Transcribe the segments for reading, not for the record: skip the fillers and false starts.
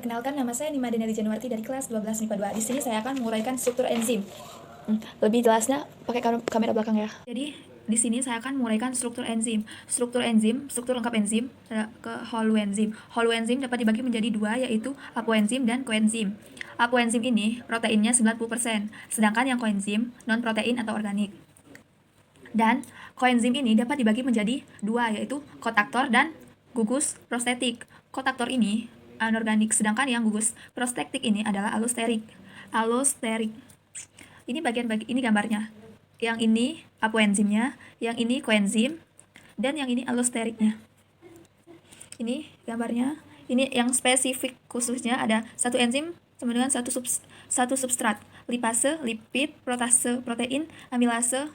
Perkenalkan, nama saya Nima Denari Januarti dari kelas 12 MIPA 2. Di sini saya akan menguraikan struktur enzim. Lebih jelasnya pakai kamera belakang ya. Jadi di sini saya akan menguraikan struktur enzim. Struktur lengkap enzim ke holoenzim. Holoenzim dapat dibagi menjadi dua, yaitu apoenzim dan koenzim. Apoenzim ini proteinnya 90%, sedangkan yang koenzim non protein atau organik. Dan koenzim ini dapat dibagi menjadi dua, yaitu kotaktor dan gugus prostetik. Kotaktor ini anorganik, sedangkan yang gugus prostetik ini adalah alosterik. Ini ini gambarnya. Yang ini apoenzimnya, yang ini koenzim, dan yang ini alosteriknya. Ini gambarnya. Ini yang spesifik khususnya ada satu enzim sama dengan satu substrat, lipase, lipid, protase, protein, amilase.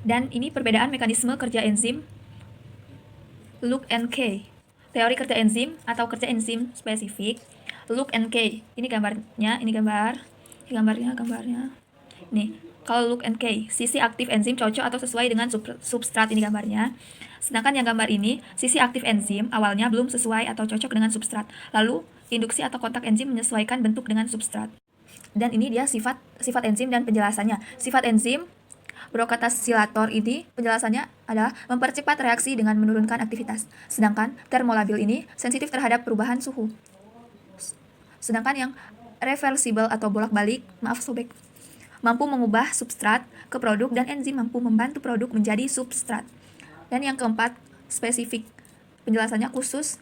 Dan ini perbedaan mekanisme kerja enzim Luke and Kay. Teori kerja enzim atau kerja enzim spesifik Luke and Kay. Ini gambarnya, ini gambarnya. Nih, kalau Luke and Kay, sisi aktif enzim cocok atau sesuai dengan substrat, ini gambarnya. Sedangkan yang gambar ini, sisi aktif enzim awalnya belum sesuai atau cocok dengan substrat. Lalu, induksi atau kontak enzim menyesuaikan bentuk dengan substrat. Dan ini dia sifat enzim dan penjelasannya. Sifat enzim brokatassilator ini penjelasannya adalah mempercepat reaksi dengan menurunkan aktivitas. Sedangkan termolabil ini sensitif terhadap perubahan suhu. Sedangkan yang reversible atau bolak-balik, mampu mengubah substrat ke produk, dan enzim mampu membantu produk menjadi substrat. Dan yang keempat, spesifik. Penjelasannya khusus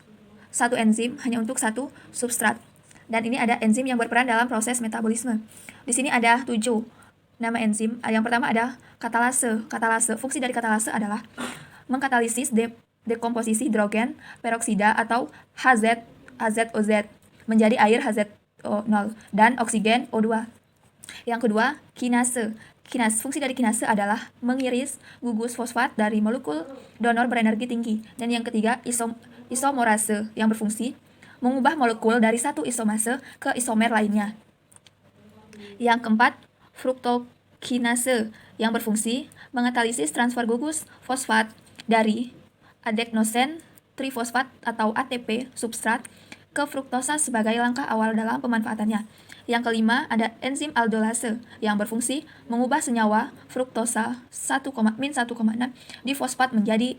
satu enzim hanya untuk satu substrat. Dan ini ada enzim yang berperan dalam proses metabolisme. Di sini ada 7 nama enzim. Yang pertama ada katalase. Fungsi dari katalase adalah mengkatalisis dekomposisi hidrogen peroksida atau HZOZ menjadi air HZO0 dan oksigen O2. Yang kedua, kinase. Fungsi dari kinase adalah mengiris gugus fosfat dari molekul donor berenergi tinggi. Dan yang ketiga, isomorase yang berfungsi mengubah molekul dari satu isomase ke isomer lainnya. Yang keempat, fruktokinase yang berfungsi mengkatalisis transfer gugus fosfat dari adenosen trifosfat atau ATP substrat ke fruktosa sebagai langkah awal dalam pemanfaatannya. Yang kelima, ada enzim aldolase yang berfungsi mengubah senyawa fruktosa 1,6 difosfat menjadi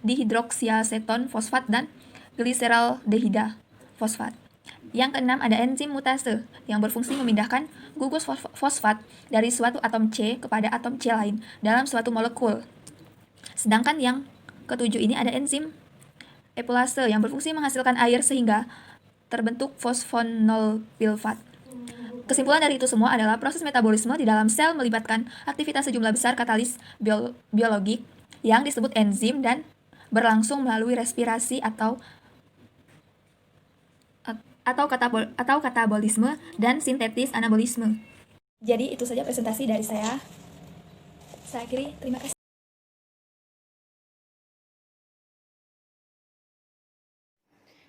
dihidroksiaseton fosfat dan gliseraldehida fosfat. Yang keenam, ada enzim mutase yang berfungsi memindahkan gugus fosfat dari suatu atom C kepada atom C lain dalam suatu molekul. Sedangkan yang ketujuh ini ada enzim epulase yang berfungsi menghasilkan air sehingga terbentuk fosfonolpilfat. Kesimpulan dari itu semua adalah proses metabolisme di dalam sel melibatkan aktivitas sejumlah besar katalis biologik yang disebut enzim dan berlangsung melalui respirasi atau katabolisme dan sintetis anabolisme. Jadi itu saja presentasi dari saya. Saya akhiri, terima kasih.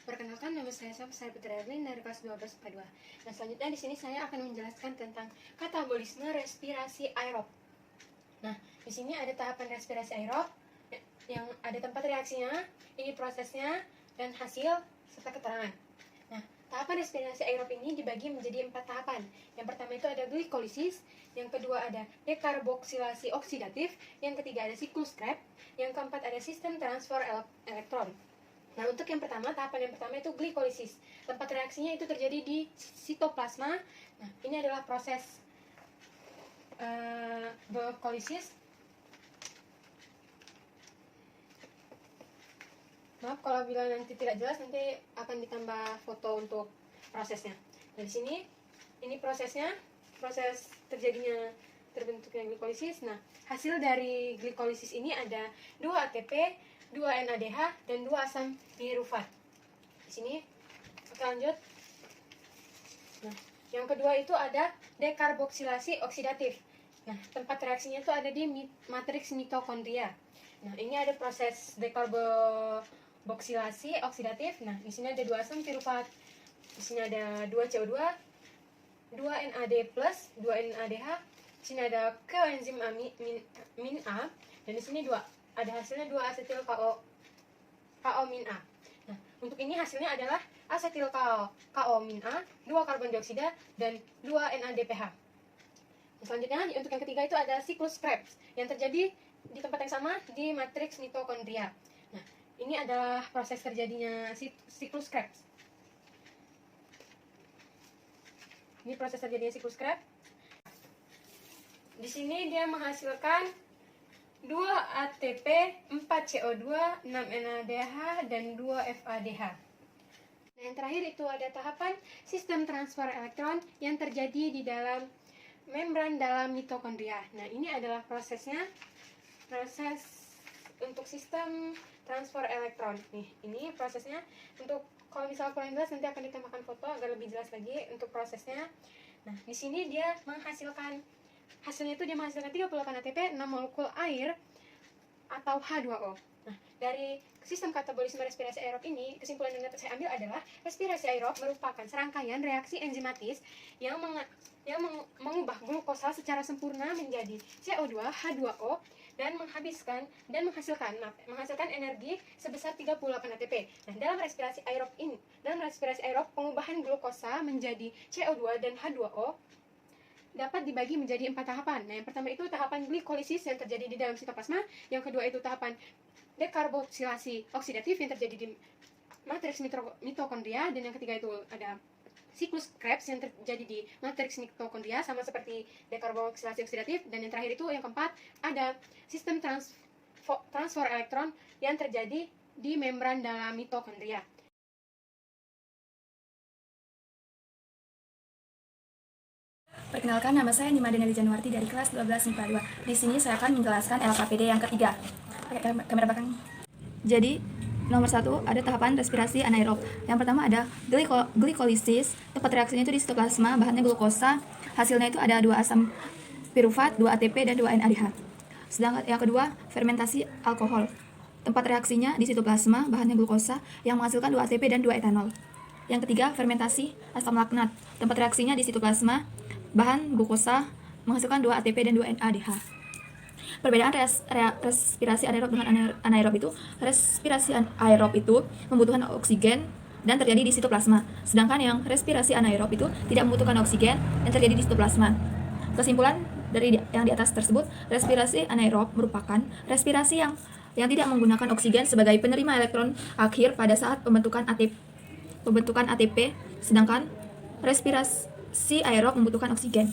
Perkenalkan, nama saya Putri Erlin dari kelas 12 IPA 2. Nah, selanjutnya di sini saya akan menjelaskan tentang katabolisme respirasi aerob. Nah, di sini ada tahapan respirasi aerob yang ada tempat reaksinya, ini prosesnya, dan hasil serta keterangan. Nah, tahapan respirasi aerob ini dibagi menjadi 4 tahapan. Yang pertama itu ada glikolisis, yang kedua ada dekarboksilasi oksidatif, yang ketiga ada siklus Krebs, yang keempat ada sistem transfer elektron. Nah, untuk tahapan yang pertama itu glikolisis. Tempat reaksinya itu terjadi di sitoplasma. Nah, ini adalah proses glikolisis. Maaf kalau bila nanti tidak jelas, nanti akan ditambah foto untuk prosesnya. Nah, di sini ini prosesnya, proses terbentuknya glikolisis. Nah, hasil dari glikolisis ini ada 2 ATP, 2 NADH, dan 2 asam pirufat. Di sini, oke, lanjut. Nah, yang kedua itu ada dekarboksilasi oksidatif. Nah, tempat reaksinya itu ada di matriks mitokondria. Nah, ini ada proses dekarboksilasi oksidatif. Nah, di sini ada 2 asam pirufat. Di sini ada 2 CO2, 2 NAD+, 2 NADH. Di sini ada koenzim min A, dan di sini ada hasilnya 2 asetil KO min A. Nah, untuk ini hasilnya adalah asetil KO min A, 2 karbon dioksida, dan 2 NADPH. Selanjutnya, untuk yang ketiga itu ada siklus Krebs yang terjadi di tempat yang sama di matriks mitokondria. Nah, ini adalah proses terjadinya siklus Krebs. Ini proses terjadinya siklus Krebs. Di sini dia menghasilkan 2 ATP, 4 CO2, 6 NADH, dan 2 FADH. Nah, yang terakhir itu ada tahapan sistem transfer elektron yang terjadi di dalam membran dalam mitokondria. Nah, ini adalah proses untuk sistem transfer elektron. Nih, ini prosesnya. Untuk kalau misalnya kurang jelas nanti akan ditambahkan foto agar lebih jelas lagi untuk prosesnya. Nah, di sini dia hasilnya itu dia menghasilkan 38 ATP, 6 molekul air atau H2O. Nah, dari sistem katabolisme respirasi aerob ini, kesimpulan yang dapat saya ambil adalah respirasi aerob merupakan serangkaian reaksi enzimatis yang mengubah glukosa secara sempurna menjadi CO2, H2O, dan menghasilkan energi sebesar 38 ATP. Nah, dalam respirasi aerob pengubahan glukosa menjadi CO2 dan H2O dapat dibagi menjadi 4 tahapan. Nah, yang pertama itu tahapan glikolisis yang terjadi di dalam sitoplasma, yang kedua itu tahapan dekarboksilasi oksidatif yang terjadi di matriks mitokondria, dan yang ketiga itu ada siklus Krebs yang terjadi di matriks mitokondria sama seperti dekarboksilasi oksidatif, dan yang terakhir itu yang keempat ada sistem transfer elektron yang terjadi di membran dalam mitokondria. Perkenalkan, nama saya Nima Denali Januarti dari kelas 12 MIPA 2. Di sini saya akan menjelaskan LKPD yang ketiga. Pakai kamera belakang. Jadi, nomor 1 ada tahapan respirasi anaerob. Yang pertama ada glikolisis. Tempat reaksinya itu di sitoplasma, bahannya glukosa. Hasilnya itu ada 2 asam pirufat, 2 ATP, dan 2 NADH. Sedangkan yang kedua, fermentasi alkohol. Tempat reaksinya di sitoplasma, bahannya glukosa yang menghasilkan 2 ATP dan 2 etanol. Yang ketiga, fermentasi asam laknat. Tempat reaksinya di sitoplasma, bahan glukosa menghasilkan 2 ATP dan 2 NADH. Perbedaan respirasi anaerob dengan anaerob itu, respirasi aerob itu membutuhkan oksigen dan terjadi di sitoplasma, sedangkan yang respirasi anaerob itu tidak membutuhkan oksigen dan terjadi di sitoplasma. Kesimpulan dari yang di atas tersebut, respirasi anaerob merupakan respirasi yang tidak menggunakan oksigen sebagai penerima elektron akhir pada saat pembentukan ATP, sedangkan respirasi aerob membutuhkan oksigen.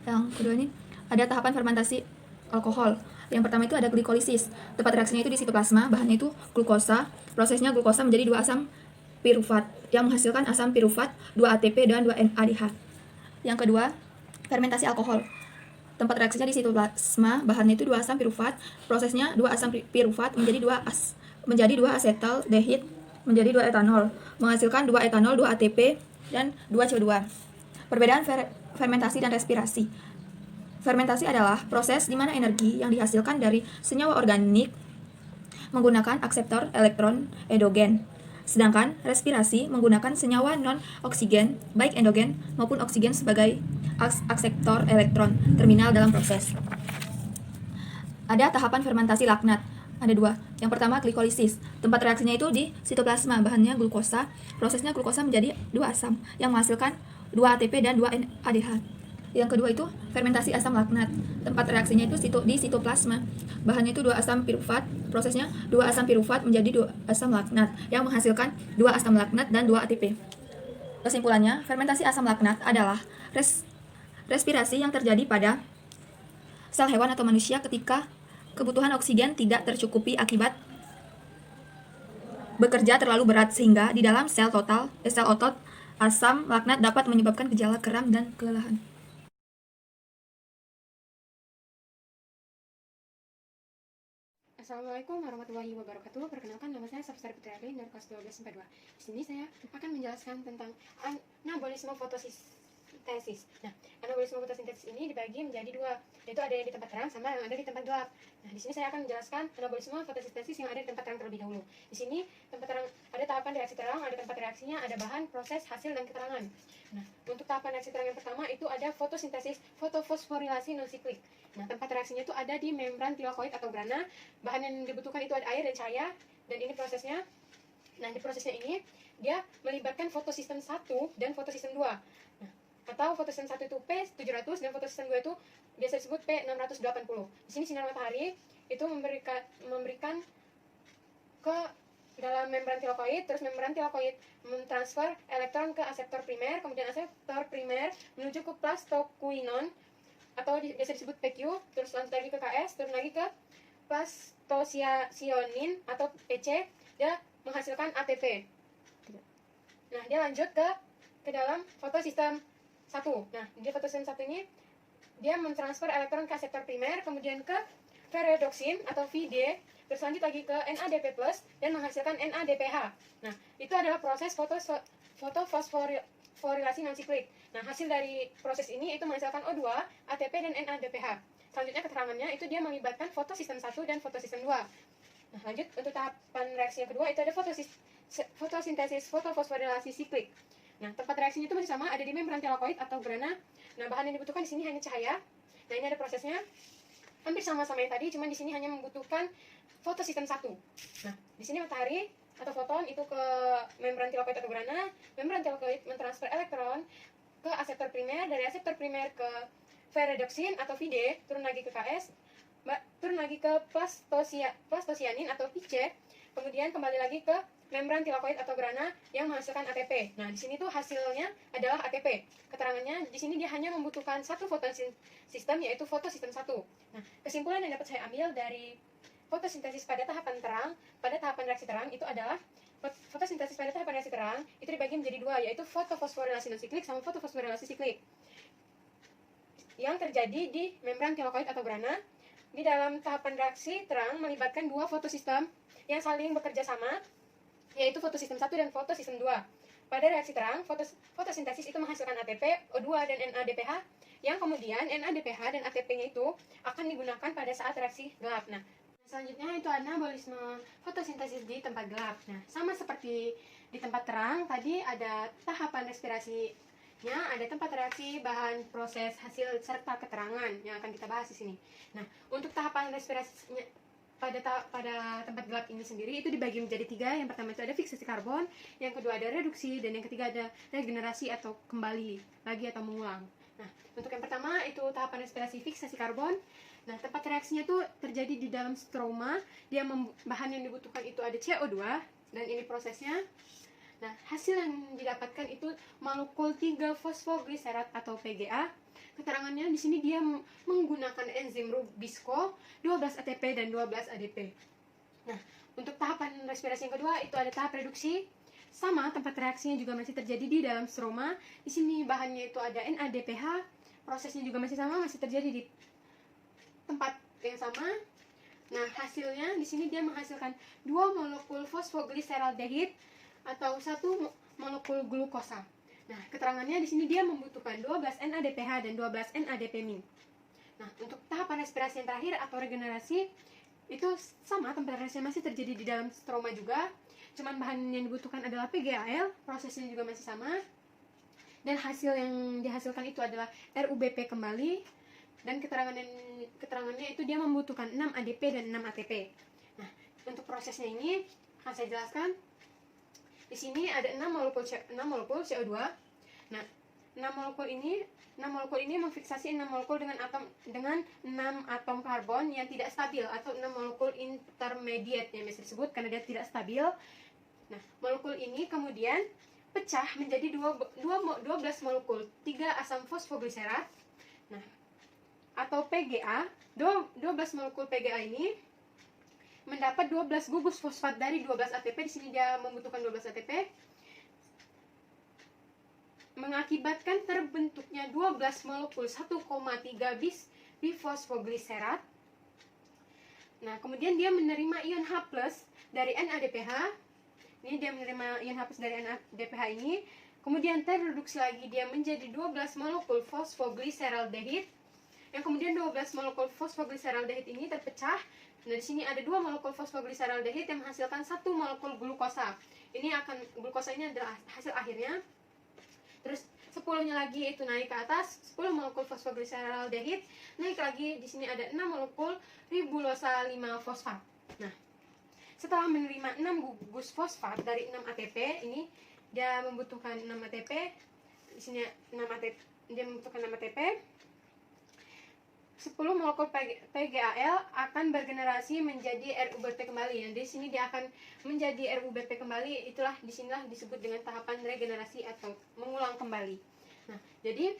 Yang kedua ini ada tahapan fermentasi alkohol. Yang pertama itu ada glikolisis. Tempat reaksinya itu di sitoplasma, bahannya itu glukosa. Prosesnya glukosa menjadi 2 asam pirufat yang menghasilkan asam pirufat, 2 ATP dan 2 NADH. Yang kedua, fermentasi alkohol. Tempat reaksinya di sitoplasma, bahannya itu 2 asam pirufat. Prosesnya 2 asam pirufat menjadi 2 asetaldehid menjadi 2 etanol, menghasilkan 2 etanol, 2 ATP dan 2 CO2. Perbedaan fermentasi dan respirasi. Fermentasi adalah proses di mana energi yang dihasilkan dari senyawa organik menggunakan akseptor elektron endogen. Sedangkan respirasi menggunakan senyawa non-oksigen, baik endogen maupun oksigen sebagai akseptor elektron terminal dalam proses. Ada tahapan fermentasi laknat. Ada 2. Yang pertama, glikolisis. Tempat reaksinya itu di sitoplasma, bahannya glukosa. Prosesnya glukosa menjadi 2 asam yang menghasilkan 2 ATP dan 2 NADH. Yang kedua itu fermentasi asam laknat. Tempat reaksinya itu di sitoplasma. Bahannya itu 2 asam pirufat. Prosesnya 2 asam pirufat menjadi 2 asam laknat yang menghasilkan 2 asam laknat dan 2 ATP. Kesimpulannya, fermentasi asam laknat adalah respirasi yang terjadi pada sel hewan atau manusia ketika kebutuhan oksigen tidak tercukupi akibat bekerja terlalu berat, sehingga di dalam sel otot asam laknat dapat menyebabkan gejala kram dan kelelahan. Assalamualaikum warahmatullahi wabarakatuh. Perkenalkan, nama saya Safsari Putri Arlin dari kelas 12 MIPA 2. Di sini saya akan menjelaskan tentang anabolisme fotosintesis. Nah, anabolisme fotosintesis ini dibagi menjadi 2, yaitu ada yang di tempat terang sama yang ada di tempat gelap. Nah, di sini saya akan menjelaskan anabolisme fotosintesis yang ada di tempat terang terlebih dahulu. Di sini tempat terang ada tahapan reaksi terang, ada tempat reaksinya, ada bahan, proses, hasil, dan keterangan. Nah, untuk tahapan reaksi terang yang pertama itu ada fotosintesis fotofosforilasi non-siklik. Nah, tempat reaksinya itu ada di membran tilakoid atau grana. Bahan yang dibutuhkan itu ada air dan cahaya, dan ini prosesnya. Nah, di prosesnya ini dia melibatkan fotosistem 1 dan fotosistem 2. Nah, atau fotosistem 1 itu P700 dan fotosistem 2 itu biasa disebut P680. Di sini sinar matahari itu memberikan ke dalam membran tilakoid, terus membran tilakoid mentransfer elektron ke aseptor primer, kemudian aseptor primer menuju ke plastoquinone atau biasa disebut PQ, terus lanjut lagi ke KS, terus lagi ke plastocyanin atau PC, dia menghasilkan ATP. Nah, dia lanjut ke dalam fotosistem 1. Nah, di fotosistem 1 ini dia mentransfer elektron ke aseptor primer, kemudian ke ferredoxin atau VD, terus lanjut lagi ke NADP+, dan menghasilkan NADPH. Nah, itu adalah proses fotofosforilasi non-siklik. Nah, hasil dari proses ini itu menghasilkan O2, ATP, dan NADPH. Selanjutnya keterangannya itu dia melibatkan fotosistem 1 dan fotosistem 2. Nah, lanjut untuk tahapan reaksi yang kedua itu ada fotosintesis fotofosforilasi siklik. Nah, tempat reaksinya itu masih sama, ada di membran tilakoid atau grana. Nah, bahan yang dibutuhkan di sini hanya cahaya. Nah, ini ada prosesnya hampir sama-sama yang tadi, cuman di sini hanya membutuhkan fotosistem 1. Nah, di sini matahari atau foton itu ke membran tilakoid atau grana. Membran tilakoid mentransfer elektron ke aseptor primer, dari aseptor primer ke ferredoxin atau VD, turun lagi ke KS, turun lagi ke plastocyanin atau PC, kemudian kembali lagi ke membran tilakoid atau grana yang menghasilkan ATP. Nah, di sini tuh hasilnya adalah ATP. Keterangannya di sini dia hanya membutuhkan satu fotosistem, yaitu fotosistem 1. Nah, kesimpulan yang dapat saya ambil dari fotosintesis pada tahapan terang, pada tahapan reaksi terang itu adalah fotosintesis pada tahapan reaksi terang itu dibagi menjadi dua, yaitu fotofosforilasi non-siklik sama fotofosforilasi siklik yang terjadi di membran tilakoid atau grana. Di dalam tahapan reaksi terang melibatkan dua fotosistem yang saling bekerja sama, yaitu fotosistem 1 dan fotosistem 2. Pada reaksi terang, fotosintesis itu menghasilkan ATP, O2, dan NADPH, yang kemudian NADPH dan ATP-nya itu akan digunakan pada saat reaksi gelap. Nah, selanjutnya itu anabolisme fotosintesis di tempat gelap. Nah, sama seperti di tempat terang, tadi ada tahapan respirasinya, ada tempat reaksi, bahan, proses, hasil, serta keterangan yang akan kita bahas di sini. Nah, untuk tahapan respirasinya pada tempat gelap ini sendiri itu dibagi menjadi 3. Yang pertama itu ada fiksasi karbon, yang kedua ada reduksi, dan yang ketiga ada regenerasi atau kembali lagi atau mengulang. Nah, untuk yang pertama itu tahapan respirasi fiksasi karbon. Nah, tempat reaksinya itu terjadi di dalam stroma. Dia bahan yang dibutuhkan itu ada CO2, dan ini prosesnya. Nah, hasil yang didapatkan itu molekul 3-fosfogliserat atau PGA. Keterangannya di sini dia menggunakan enzim Rubisco, 12 ATP dan 12 ADP. Nah, untuk tahapan respirasi yang kedua itu ada tahap reduksi. Sama, tempat reaksinya juga masih terjadi di dalam stroma. Di sini bahannya itu ada NADPH. Prosesnya juga masih sama, masih terjadi di tempat yang sama. Nah, hasilnya di sini dia menghasilkan 2 molekul fosfogliseraldehid atau 1 molekul glukosa. Nah, keterangannya di sini dia membutuhkan 12 NADPH dan 12 NADP-. Nah, untuk tahapan respirasi yang terakhir atau regenerasi itu sama, tempat reaksinya masih terjadi di dalam stroma juga. Cuman bahan yang dibutuhkan adalah PGAL, prosesnya juga masih sama. Dan hasil yang dihasilkan itu adalah RUBP kembali. Dan keterangannya itu dia membutuhkan 6 ADP dan 6 ATP. Nah, untuk prosesnya ini akan saya jelaskan. Di sini ada 6 molekul CO2. Nah, 6 molekul ini memfiksasi 6 molekul dengan 6 atom karbon yang tidak stabil atau 6 molekul intermediate yang biasa disebut karena dia tidak stabil. Nah, molekul ini kemudian pecah menjadi 12 molekul 3 asam fosfogliserat. Nah, atau PGA. 12 molekul PGA ini mendapat 12 gugus fosfat dari 12 ATP. Di sini dia membutuhkan 12 ATP, mengakibatkan terbentuknya 12 molekul 1,3 bis bifosfogliserat. Nah, kemudian dia menerima ion H+ dari NADPH. Ini dia menerima ion H+ dari NADPH ini. Kemudian terreduksi lagi dia menjadi 12 molekul fosfogliseraldehid. Yang kemudian 12 molekul fosfogliseraldehid ini terpecah. Nah, di sini ada 2 molekul fosfogliseraldehid yang menghasilkan 1 molekul glukosa. Glukosa ini adalah hasil akhirnya. Terus 10-nya lagi itu naik ke atas, 10 molekul fosfogliseraldehid. Naik lagi, di sini ada 6 molekul ribulosa 5 fosfat. Nah, setelah menerima 6 gugus fosfat dari 6 ATP, ini dia membutuhkan 6 ATP. Di sini 6 ATP, dia membutuhkan 6 ATP. 10 molekul PGAL akan bergenerasi menjadi RuBP kembali. Nah, di sini dia akan menjadi RuBP kembali. Disinilah disebut dengan tahapan regenerasi atau mengulang kembali. Nah, jadi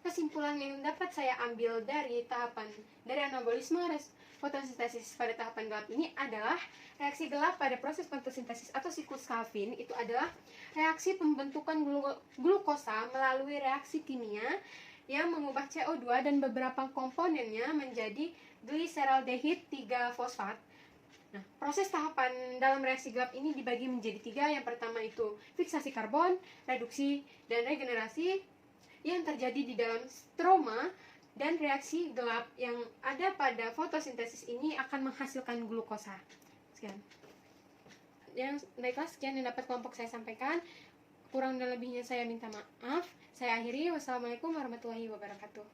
kesimpulan yang dapat saya ambil dari anabolisme fotosintesis pada tahapan gelap ini adalah reaksi gelap pada proses fotosintesis atau siklus Calvin itu adalah reaksi pembentukan glukosa melalui reaksi kimia yang mengubah CO2 dan beberapa komponennya menjadi gliseraldehid 3-fosfat. Nah, proses tahapan dalam reaksi gelap ini dibagi menjadi 3. Yang pertama itu fiksasi karbon, reduksi, dan regenerasi yang terjadi di dalam stroma, dan reaksi gelap yang ada pada fotosintesis ini akan menghasilkan glukosa. Baiklah, sekian yang dapat kelompok saya sampaikan. Kurang dan lebihnya saya minta maaf. Saya akhiri. Wassalamualaikum warahmatullahi wabarakatuh.